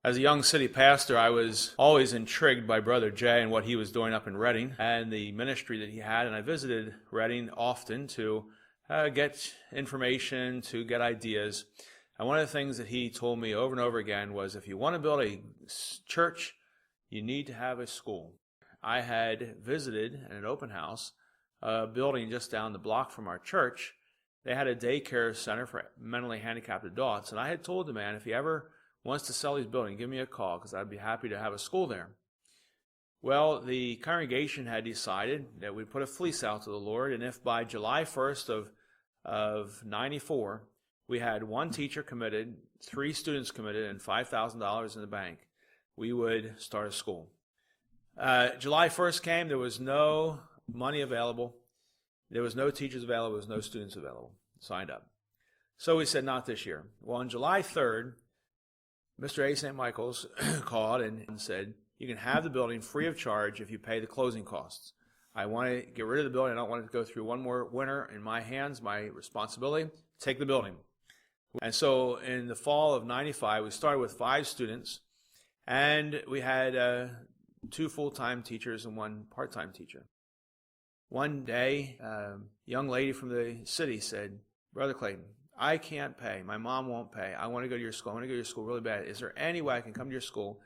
As a young city pastor, I was always intrigued by Brother Jay and what he was doing up in Reading and the ministry that he had, and I visited Reading often to get information, to get ideas. And one of the things that he told me over and over again was, if you want to build a church, you need to have a school. I had visited in an open house a building just down the block from our church. They had a daycare center for mentally handicapped adults, and I had told the man, if he ever wants to sell his building, give me a call, because I'd be happy to have a school there. Well, the congregation had decided that we'd put a fleece out to the Lord, and if by July 1st of 94, we had one teacher committed, 3 students committed, and $5,000 in the bank, we would start a school. July 1st came, there was no money available, there was no teachers available, there was no students available, signed up. So we said, not this year. Well, on July 3rd, Mr. A. St. Michael's called and said, you can have the building free of charge if you pay the closing costs. I want to get rid of the building. I don't want it to go through one more winter in my hands, my responsibility. Take the building. And so in the fall of 95, we started with 5 students, and we had 2 full-time teachers and 1 part-time teacher. One day, a young lady from the city said, Brother Clayton, I can't pay. My mom won't pay. I want to go to your school. I want to go to your school really bad. Is there any way I can come to your school?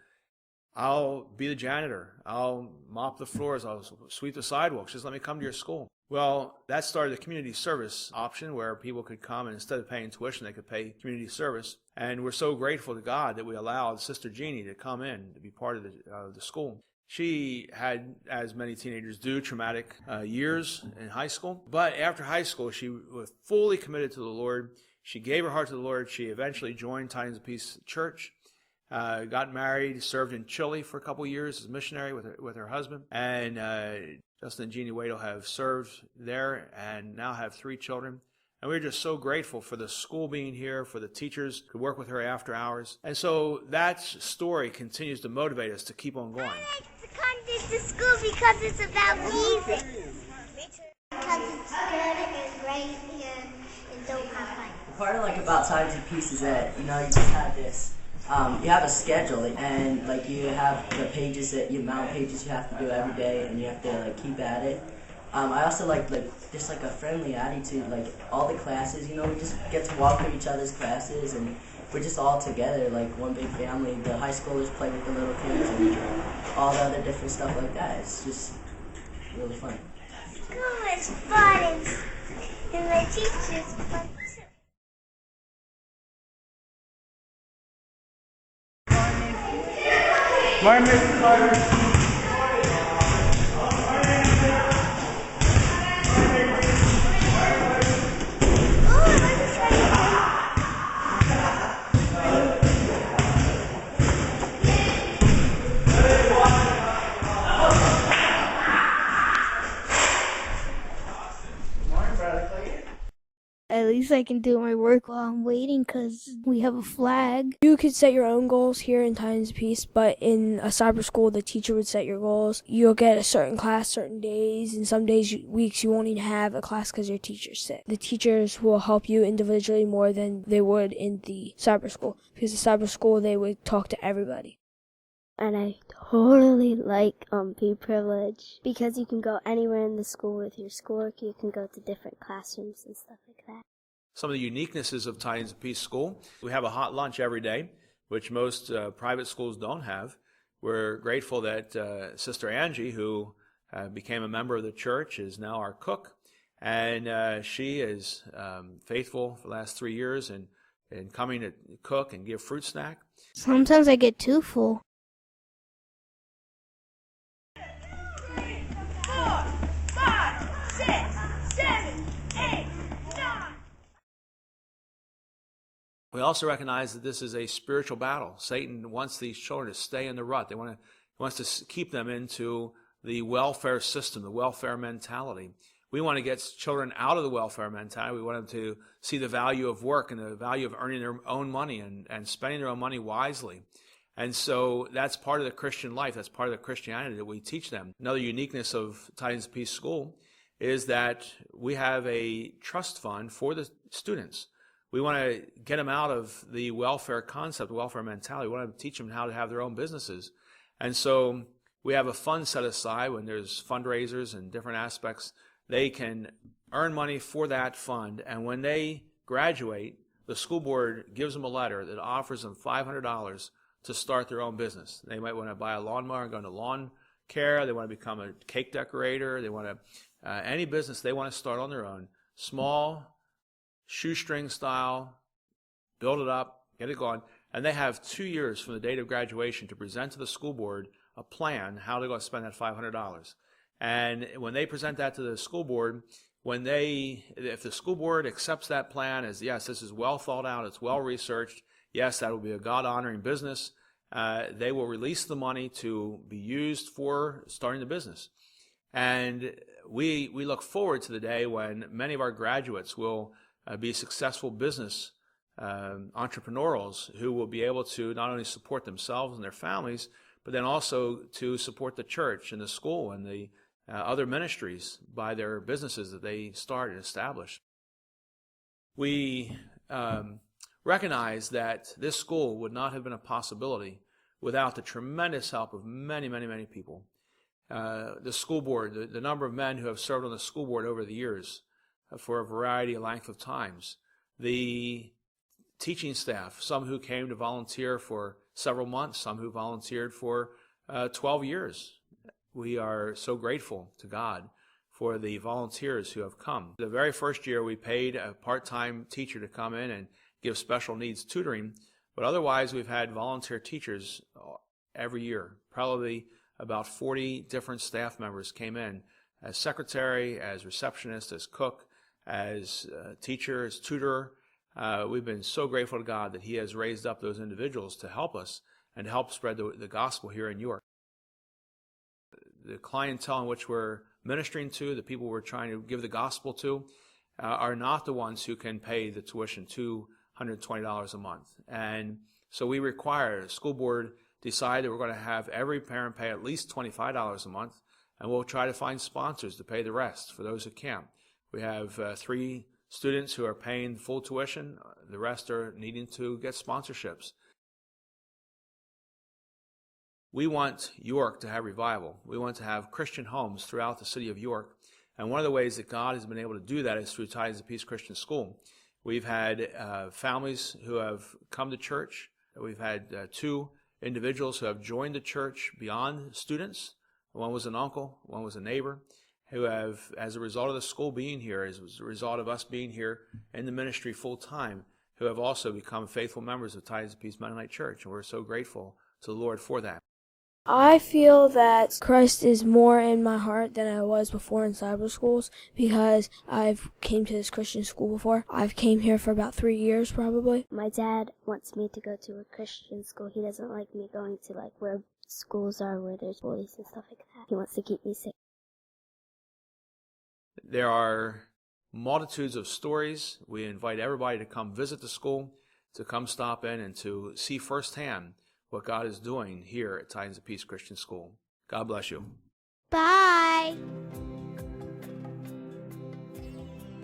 I'll be the janitor. I'll mop the floors. I'll sweep the sidewalks. Just let me come to your school. Well, that started the community service option where people could come, and instead of paying tuition, they could pay community service. And we're so grateful to God that we allowed Sister Jeannie to come in to be part of the school. She had, as many teenagers do, traumatic years in high school. But after high school, she was fully committed to the Lord. She gave her heart to the Lord. She eventually joined Tidings of Peace Church, got married, served in Chile for a couple years as a missionary with her husband. And Justin and Jeannie Waddell have served there and now have 3 children. And we're just so grateful for the school being here, for the teachers who work with her after hours. And so that story continues to motivate us to keep on going. I like to come to school because it's about music. Because it's good and great and don't have fun. The part I like about Tidings of Peace is that, you just have this, you have a schedule, and you have the pages the amount of pages you have to do every day, and you have to keep at it. I also like just a friendly attitude, all the classes, we just get to walk through each other's classes, and we're just all together, one big family. The high schoolers play with the little kids and all the other different stuff like that. It's just really fun. School is fun, and my teacher's fun too. Morning, Mr. Carter. At least I can do my work while I'm waiting because we have a flag. You could set your own goals here in Tidings of Peace, but in a cyber school, the teacher would set your goals. You'll get a certain class certain days, and some days, weeks, you won't even have a class because your teacher's sick. The teachers will help you individually more than they would in the cyber school, because the cyber school, they would talk to everybody. And I totally like be privileged because you can go anywhere in the school with your schoolwork. You can go to different classrooms and stuff like that. Some of the uniquenesses of Tidings of Peace School: we have a hot lunch every day, which most private schools don't have. We're grateful that Sister Angie, who became a member of the church, is now our cook, and she is faithful for the last 3 years in coming to cook and give fruit snack. Sometimes I get too full. We also recognize that this is a spiritual battle. Satan wants these children to stay in the rut. He wants to keep them into the welfare system, the welfare mentality. We want to get children out of the welfare mentality. We want them to see the value of work and the value of earning their own money and spending their own money wisely. And so that's part of the Christian life. That's part of the Christianity that we teach them. Another uniqueness of Tidings of Peace School is that we have a trust fund for the students. We want to get them out of the welfare concept, welfare mentality. We want to teach them how to have their own businesses. And so we have a fund set aside when there's fundraisers and different aspects. They can earn money for that fund, and when they graduate, the school board gives them a letter that offers them $500 to start their own business. They might want to buy a lawnmower and go into lawn care. They want to become a cake decorator. They want to, any business they want to start on their own, small, shoestring style, build it up, get it going. And they have 2 years from the date of graduation to present to the school board a plan how they're going to spend that $500. And when they present that to the school board, if the school board accepts that plan as, yes, this is well thought out, it's well researched, yes, that will be a God-honoring business, they will release the money to be used for starting the business. And we look forward to the day when many of our graduates will be successful business entrepreneurs who will be able to not only support themselves and their families, but then also to support the church and the school and the other ministries by their businesses that they start and establish. We recognize that this school would not have been a possibility without the tremendous help of many, many, many people. The school board, the number of men who have served on the school board over the years for a variety of length of times, the teaching staff, some who came to volunteer for several months, some who volunteered for 12 years. We are so grateful to God for the volunteers who have come. The very first year we paid a part-time teacher to come in and give special needs tutoring, but otherwise we've had volunteer teachers every year. Probably about 40 different staff members came in as secretary, as receptionist, as cook, as teacher, as tutor. We've been so grateful to God that He has raised up those individuals to help us and to help spread the gospel here in York. The clientele in which we're ministering to, the people we're trying to give the gospel to, are not the ones who can pay the tuition, $220 a month. And so we require, the school board decided we're going to have every parent pay at least $25 a month, and we'll try to find sponsors to pay the rest for those who can't. We have 3 students who are paying full tuition. The rest are needing to get sponsorships. We want York to have revival. We want to have Christian homes throughout the city of York. And one of the ways that God has been able to do that is through Tidings of Peace Christian School. We've had families who have come to church. We've had 2 individuals who have joined the church beyond students. One was an uncle, one was a neighbor, who have, as a result of the school being here, as a result of us being here in the ministry full time, who have also become faithful members of Tidings of Peace Mennonite Church. And we're so grateful to the Lord for that. I feel that Christ is more in my heart than I was before in cyber schools because I've came to this Christian school before. I've came here for about 3 years probably. My dad wants me to go to a Christian school. He doesn't like me going to like where schools are where there's bullies and stuff like that. He wants to keep me safe. There are multitudes of stories. We invite everybody to come visit the school, to come stop in and to see firsthand what God is doing here at Tidings of Peace Christian School. God bless you. Bye.